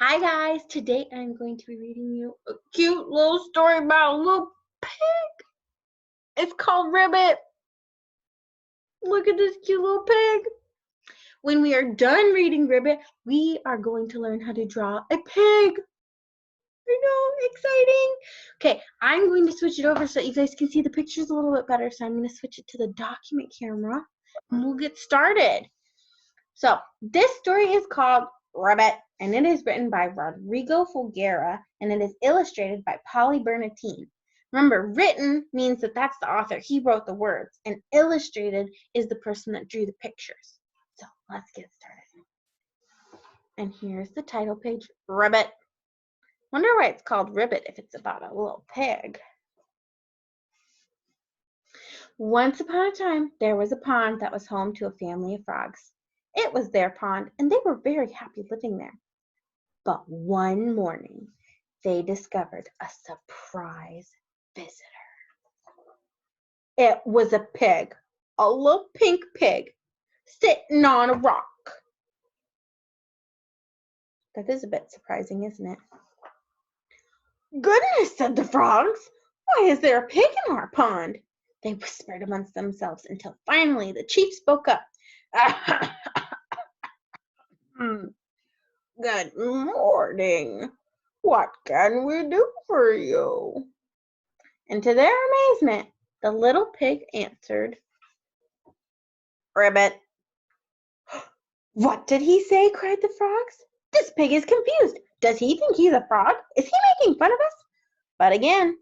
Hi guys, today I'm going to be reading you a cute little story about a little pig. It's called Ribbit. Look at this cute little pig. When we are done reading Ribbit, we are going to learn how to draw a pig. I know, exciting. Okay, I'm going to switch it over so that you guys can see the pictures a little bit better. So I'm going to switch it to the document camera and we'll get started. So this story is called Ribbit, and it is written by Rodrigo Fulgueira, and it is illustrated by Polly Bernatine. Remember, written means that that's the author. He wrote the words, and illustrated is the person that drew the pictures. So let's get started. And here's the title page, Ribbit. Wonder why it's called Ribbit if it's about a little pig. Once upon a time, there was a pond that was home to a family of frogs. It was their pond, and they were very happy living there. But one morning, they discovered a surprise visitor. It was a pig, a little pink pig, sitting on a rock. That is a bit surprising, isn't it? Goodness, said the frogs. Why is there a pig in our pond? They whispered amongst themselves until finally the chief spoke up. Good morning. What can we do for you? And to their amazement, the little pig answered, Ribbit. What did he say? Cried the frogs. This pig is confused. Does he think he's a frog? Is he making fun of us? But again,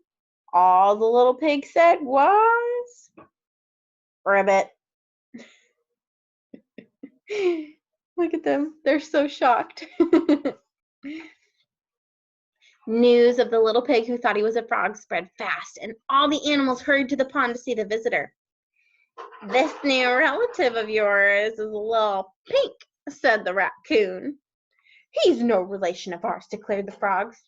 all the little pig said was, Ribbit. Look at them. They're so shocked. News of the little pig who thought he was a frog spread fast, and all the animals hurried to the pond to see the visitor. This new relative of yours is a little pink, said the raccoon. He's no relation of ours, declared the frogs.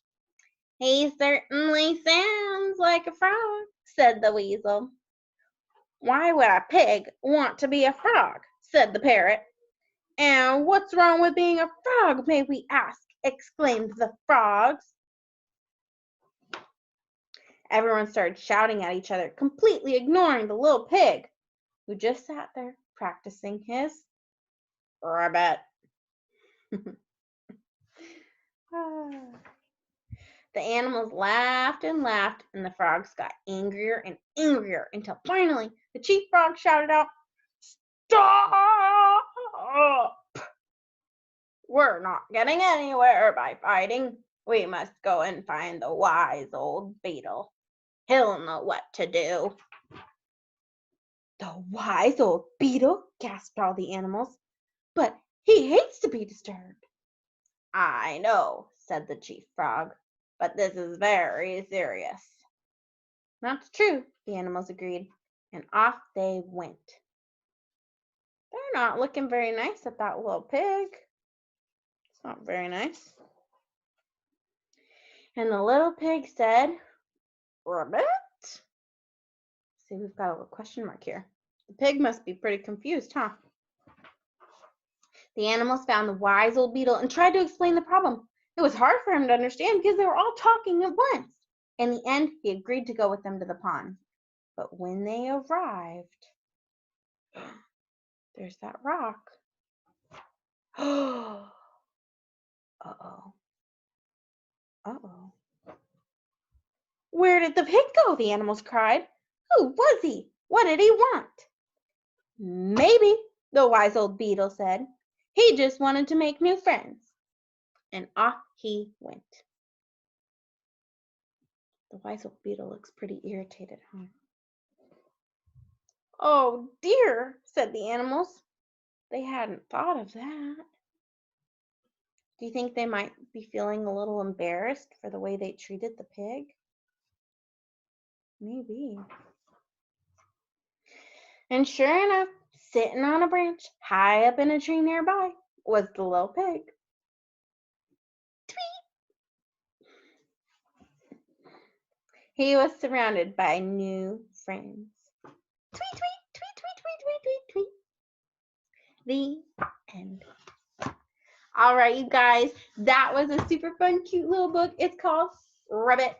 He certainly sounds like a frog, said the weasel. Why would a pig want to be a frog, said the parrot. And what's wrong with being a frog, may we ask, exclaimed the frogs. Everyone started shouting at each other, completely ignoring the little pig, who just sat there practicing his ribbit. The animals laughed and laughed, and the frogs got angrier and angrier until finally the chief frog shouted out, Stop! We're not getting anywhere by fighting. We must go and find the wise old beetle. He'll know what to do. The wise old beetle, gasped all the animals. But he hates to be disturbed. I know, said the chief frog, but this is very serious. That's true, the animals agreed, and off they went. They're not looking very nice at that little pig. It's not very nice. And the little pig said, Ribbit? See, we've got a little question mark here. The pig must be pretty confused, huh? The animals found the wise old beetle and tried to explain the problem. It was hard for him to understand because they were all talking at once. In the end, he agreed to go with them to the pond. But when they arrived, there's that rock. Uh-oh. Uh-oh. Where did the pig go? The animals cried. Who was he? What did he want? Maybe, the wise old beetle said. He just wanted to make new friends. And off he went. The wise old beetle looks pretty irritated, huh? Oh dear, said the animals. They hadn't thought of that. Do you think they might be feeling a little embarrassed for the way they treated the pig? Maybe. And sure enough, sitting on a branch high up in a tree nearby was the little pig. Tweet! He was surrounded by new friends. Tweet, tweet, tweet, tweet, tweet, tweet, tweet, tweet. The end. All right, you guys, that was a super fun, cute little book. It's called Ribbit.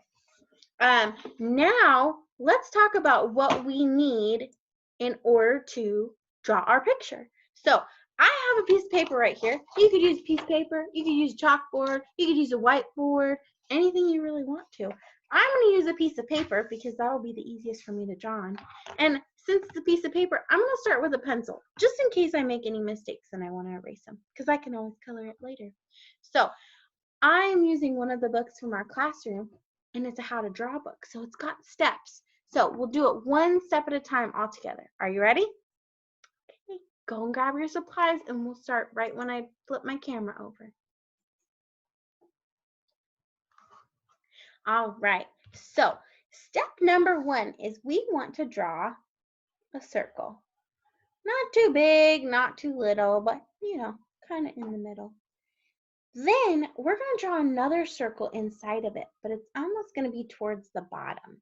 Now let's talk about what we need in order to draw our picture. So I have a piece of paper right here. You could use a piece of paper, you could use a chalkboard, you could use a whiteboard, anything you really want to. I'm going to use a piece of paper because that will be the easiest for me to draw on. And since it's a piece of paper, I'm going to start with a pencil, just in case I make any mistakes and I want to erase them, because I can always color it later. So I'm using one of the books from our classroom, and it's a how to draw book. So it's got steps. So we'll do it one step at a time all together. Are you ready? Okay, go and grab your supplies, and we'll start right when I flip my camera over. All right, so step number 1 is we want to draw a circle. Not too big, not too little, but kind of in the middle. Then we're going to draw another circle inside of it, but it's almost going to be towards the bottom.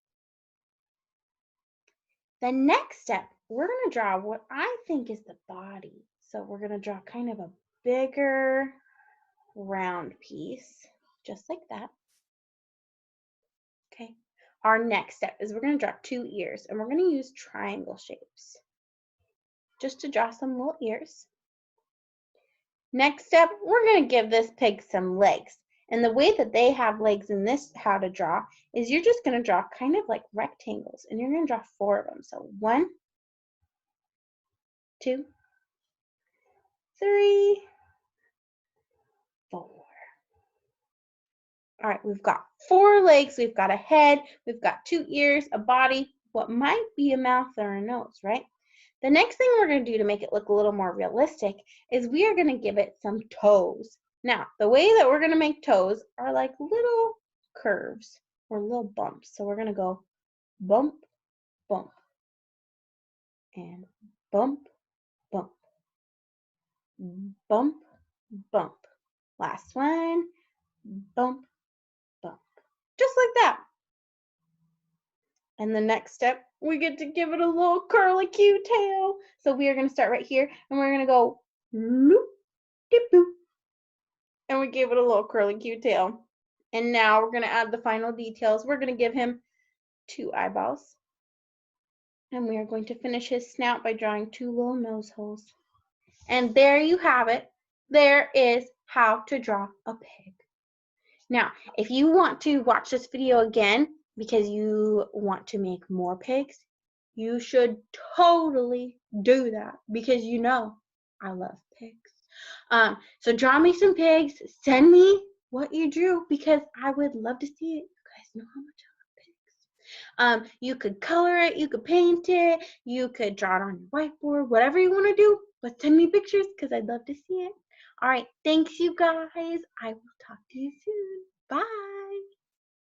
The next step, we're going to draw what I think is the body. So we're going to draw kind of a bigger round piece, just like that. Okay. Our next step is we're going to draw 2 ears, and we're going to use triangle shapes just to draw some little ears. Next step, we're going to give this pig some legs. And the way that they have legs in this how to draw is you're just going to draw kind of like rectangles, and you're going to draw 4 of them. So 1, 2, 3, 4. All right, we've got 4 legs, we've got a head, we've got 2 ears, a body, what might be a mouth or a nose, right? The next thing we're going to do to make it look a little more realistic is we are going to give it some toes. Now, the way that we're going to make toes are like little curves or little bumps. So we're going to go bump, bump, and bump, bump, bump, bump. Last one, bump, bump. Just like that. And the next step, we get to give it a little curly cute tail. So we are going to start right here, and we're going to go loop, dip, boop. And we gave it a little curly cute tail. And now we're going to add the final details. We're going to give him 2 eyeballs. And we are going to finish his snout by drawing 2 little nose holes. And there you have it. There is how to draw a pig. Now, if you want to watch this video again because you want to make more pigs, you should totally do that because I love pigs. So draw me some pigs. Send me what you drew because I would love to see it. You guys know how much I love pigs. You could color it, you could paint it, you could draw it on your whiteboard, whatever you want to do, but send me pictures because I'd love to see it. All right, thanks you guys. I will talk to you soon. Bye.